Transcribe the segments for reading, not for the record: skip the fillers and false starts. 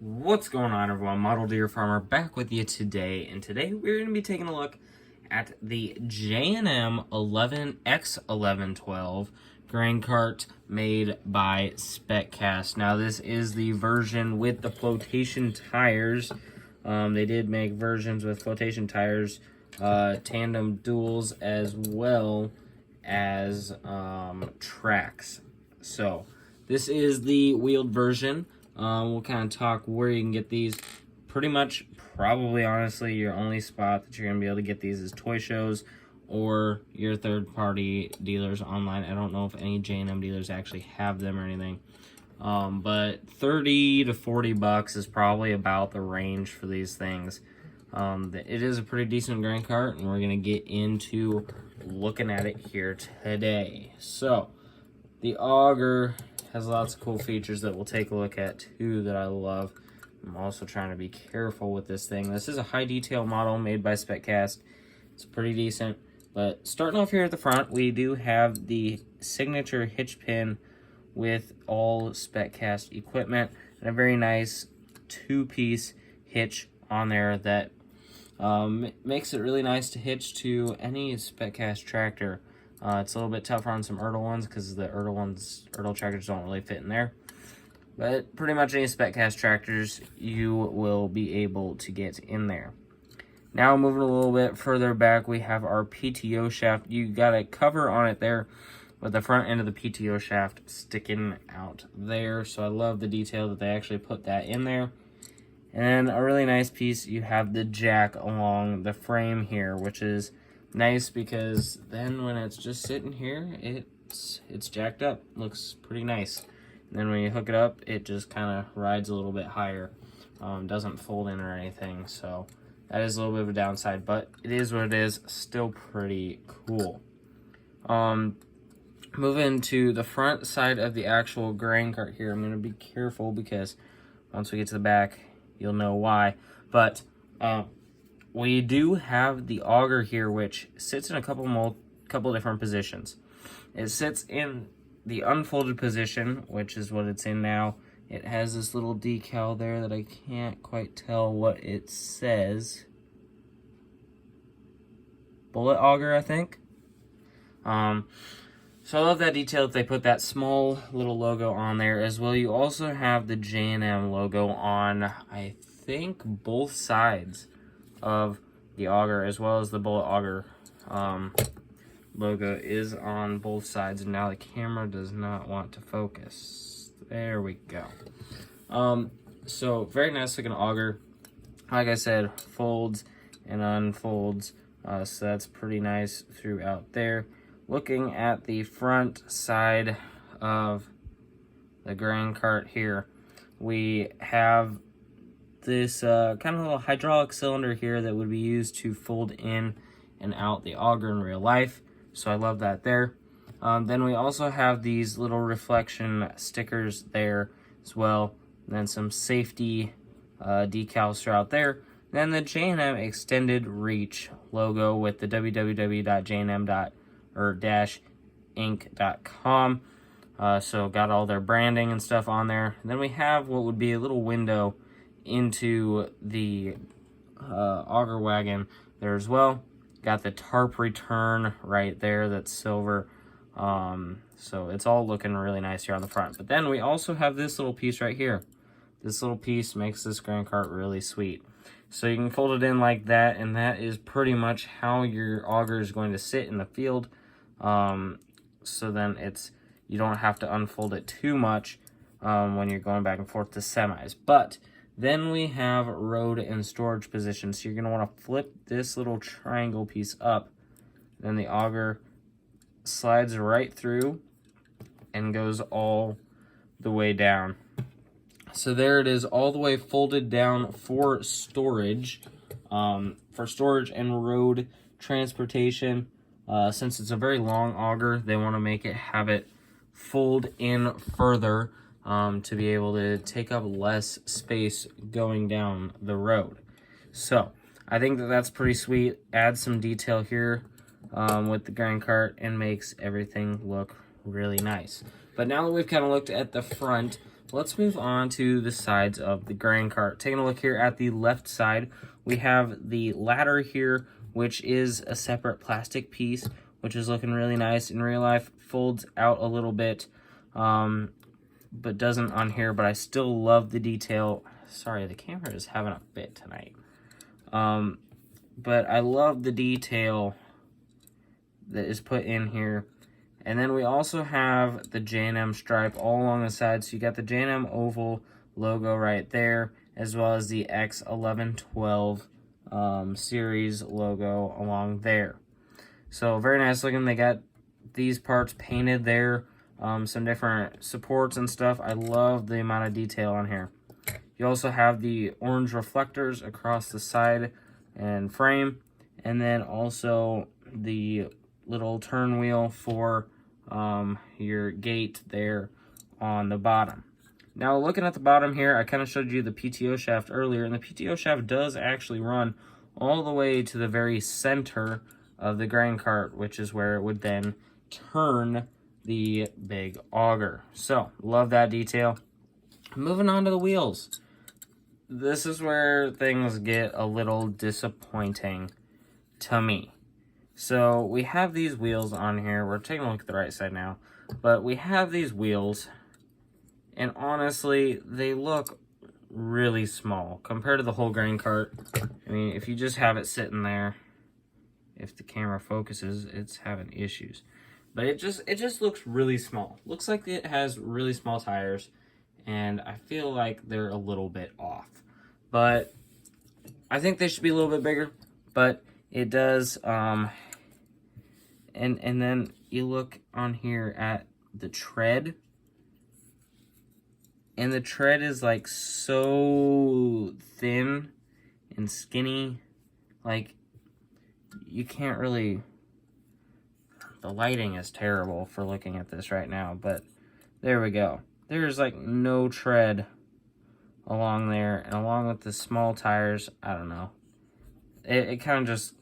What's going on, everyone? Model Deer Farmer back with you today, and today we're going to be taking a look at the J&M X1112 grain cart made by SpecCast. Now, this is the version with the flotation tires. They did make versions with flotation tires, tandem duals, as well as tracks. So, this is the wheeled version. We'll kind of talk where you can get these. Pretty much, probably, honestly, your only spot that you're going to be able to get these is toy shows or your third-party dealers online. I don't know if any J&M dealers actually have them or anything. But 30 to 40 bucks is probably about the range for these things. It is a pretty decent grain cart, and we're going to get into looking at it here today. So, the Auger has lots of cool features that we'll take a look at too that I love. I'm also trying to be careful with this thing. This is a high detail model made by SpecCast. It's pretty decent. But starting off here at the front, we do have the signature hitch pin with all SpecCast equipment and a very nice two-piece hitch on there that makes it really nice to hitch to any SpecCast tractor. It's a little bit tougher on some Ertl ones because the Ertl tractors don't really fit in there. But pretty much any SpecCast tractors you will be able to get in there. Now moving a little bit further back, we have our PTO shaft. You got a cover on it there with the front end of the PTO shaft sticking out there. So I love the detail that they actually put that in there. And a really nice piece, you have the jack along the frame here, which is nice because then when it's just sitting here, it's jacked up. Looks pretty nice. And then when you hook it up, it just kind of rides a little bit higher. Doesn't fold in or anything, so that is a little bit of a downside, but it is what it is. Still pretty cool. Moving to the front side of the actual grain cart here, I'm going to be careful because once we get to the back, you'll know why. But we do have the auger here, which sits in a couple different positions. It sits in the unfolded position, which is what it's in now. It has this little decal there that I can't quite tell what it says. Bullet auger, I think. So I love that detail that they put that small little logo on there as well. You also have the J&M logo on, I think, both sides of the auger, as well as the bullet auger logo is on both sides. And now the camera does not want to focus. There we go. So very nice looking auger. Like I said, folds and unfolds. So that's pretty nice throughout there. Looking at the front side of the grain cart here, we have this kind of little hydraulic cylinder here that would be used to fold in and out the auger in real life. So I love that there. Then we also have these little reflection stickers there as well. And then some safety decals throughout there. Then the J&M Extended Reach logo with the www.jnm.inc.com. So got all their branding and stuff on there. And then we have what would be a little window into the auger wagon there as well. Got the tarp return right there, that's silver. So it's all looking really nice here on the front. But then we also have this little piece right here. This little piece makes this grain cart really sweet. So you can fold it in like that, and that is pretty much how your auger is going to sit in the field. So then you don't have to unfold it too much when you're going back and forth to semis. But then we have road and storage positions. So you're going to want to flip this little triangle piece up. Then the auger slides right through and goes all the way down. So there it is, all the way folded down for storage. For storage and road transportation. Since it's a very long auger, they want to have it fold in further to be able to take up less space going down the road. So I think that's pretty sweet. Add some detail here with the grain cart and makes everything look really nice. But now that we've kind of looked at the front, let's move on to the sides of the grain cart. Taking a look here at the left side, we have the ladder here, which is a separate plastic piece, which is looking really nice. In real life, folds out a little bit, but doesn't on here, but I still love the detail. Sorry, the camera is having a fit tonight. But I love the detail that is put in here. And then we also have the J&M stripe all along the side. So you got the J&M oval logo right there, as well as the X1112 series logo along there. So very nice looking. They got these parts painted there, some different supports and stuff. I love the amount of detail on here. You also have the orange reflectors across the side and frame, and then also the little turn wheel for your gate there on the bottom. Now looking at the bottom here, I kind of showed you the PTO shaft earlier, and the PTO shaft does actually run all the way to the very center of the grain cart, which is where it would then turn the big auger. So love that detail. Moving on to the wheels. This is where things get a little disappointing to me. So we have these wheels on here. We're taking a look at the right side now. But we have these wheels, and honestly, they look really small compared to the whole grain cart. I mean, if you just have it sitting there, if the camera focuses, it's having issues. But it just looks really small. Looks like it has really small tires, and I feel like they're a little bit off. But I think they should be a little bit bigger, but it does, and then you look on here at the tread, and the tread is like so thin and skinny, like you can't really, the lighting is terrible for looking at this right now, but there we go. There's like no tread along there, and along with the small tires, I don't know. It kind of just,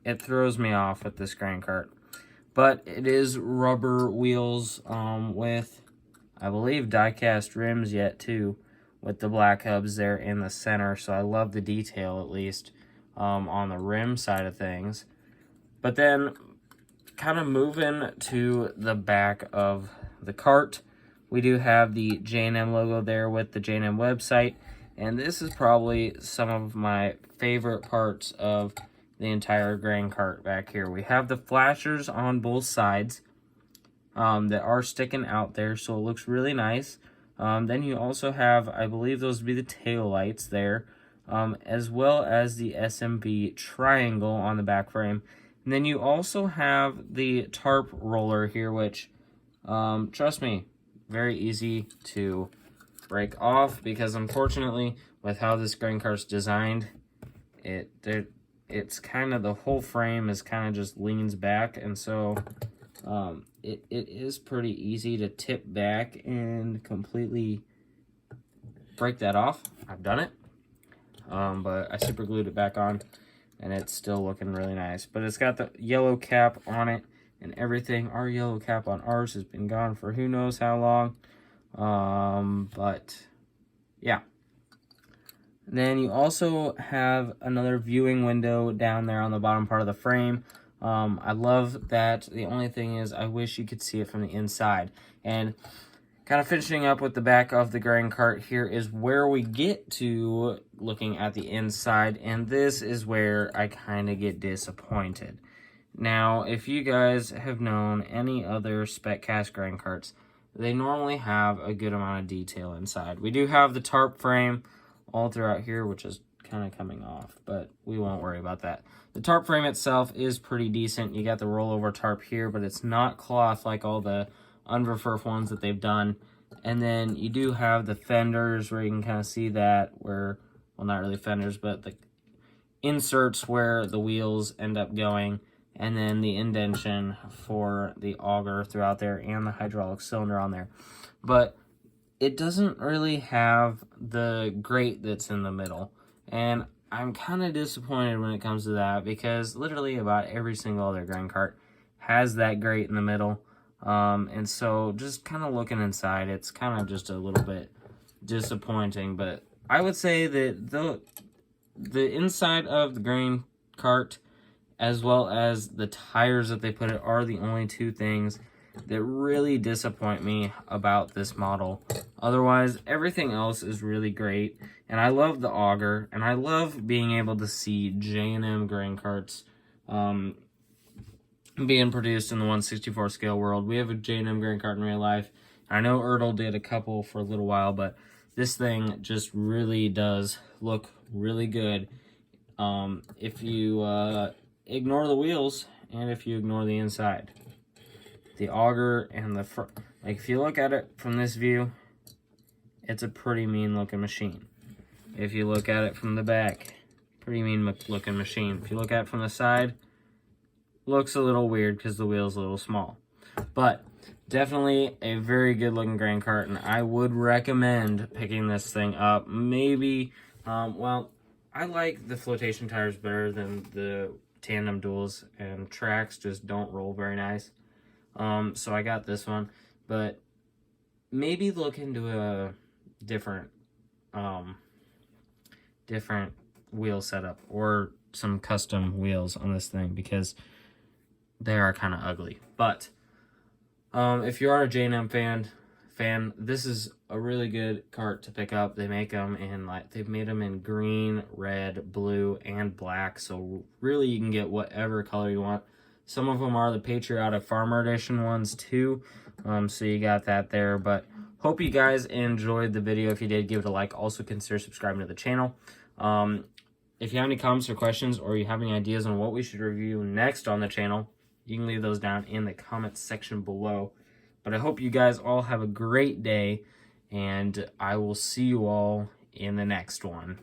it throws me off with this grain cart. But it is rubber wheels with, I believe, die-cast rims yet too, with the black hubs there in the center. So I love the detail, at least, on the rim side of things. But then, kind of moving to the back of the cart, we do have the J&M logo there with the J&M website. And this is probably some of my favorite parts of the entire grain cart back here. We have the flashers on both sides that are sticking out there, so it looks really nice. Then you also have, I believe those would be the tail lights there, as well as the SMB triangle on the back frame. And then you also have the tarp roller here, which, trust me, very easy to break off, because unfortunately, with how this grain cart's designed, it's kind of, the whole frame is kind of just leans back, and so it is pretty easy to tip back and completely break that off. I've done it, but I super glued it back on, and it's still looking really nice. But it's got the yellow cap on it and everything. Our yellow cap on ours has been gone for who knows how long. But yeah. Then you also have another viewing window down there on the bottom part of the frame. I love that. The only thing is, I wish you could see it from the inside. And kind of finishing up with the back of the grain cart here is where we get to looking at the inside, and this is where I kind of get disappointed. Now, if you guys have known any other SpecCast grain carts, they normally have a good amount of detail inside. We do have the tarp frame all throughout here, which is kind of coming off, but we won't worry about that. The tarp frame itself is pretty decent. You got the rollover tarp here, but it's not cloth like all the unreferred ones that they've done. And then you do have the fenders where you can kind of see that, where, well, not really fenders, but the inserts where the wheels end up going, and then the indentation for the auger throughout there and the hydraulic cylinder on there. But it doesn't really have the grate that's in the middle, and I'm kind of disappointed when it comes to that, because literally about every single other grain cart has that grate in the middle. And so just kind of looking inside, it's kind of just a little bit disappointing. But I would say that the inside of the grain cart, as well as the tires that they put it, are the only two things that really disappoint me about this model. Otherwise, everything else is really great. And I love the Auger, and I love being able to see J&M grain carts being produced in the 1/64 scale world. We have a J&M grain cart in real life. I know Ertl did a couple for a little while, but this thing just really does look really good if you ignore the wheels and if you ignore the inside. The Auger and the front, like if you look at it from this view, it's a pretty mean looking machine. If you look at it from the back, pretty mean looking machine. If you look at it from the side, looks a little weird because the wheel's a little small. But definitely a very good looking grain cart, and I would recommend picking this thing up. Maybe, well, I like the flotation tires better than the tandem duals, and tracks just don't roll very nice. So I got this one, but maybe look into a different wheel setup or some custom wheels on this thing, because they are kind of ugly. But if you are a J&M fan, this is a really good cart to pick up. They make them in they've made them in green, red, blue, and black. So really, you can get whatever color you want. Some of them are the Patriotic Farmer Edition ones too. So you got that there. But hope you guys enjoyed the video. If you did, give it a like. Also consider subscribing to the channel. If you have any comments or questions, or you have any ideas on what we should review next on the channel, you can leave those down in the comments section below. But I hope you guys all have a great day, and I will see you all in the next one.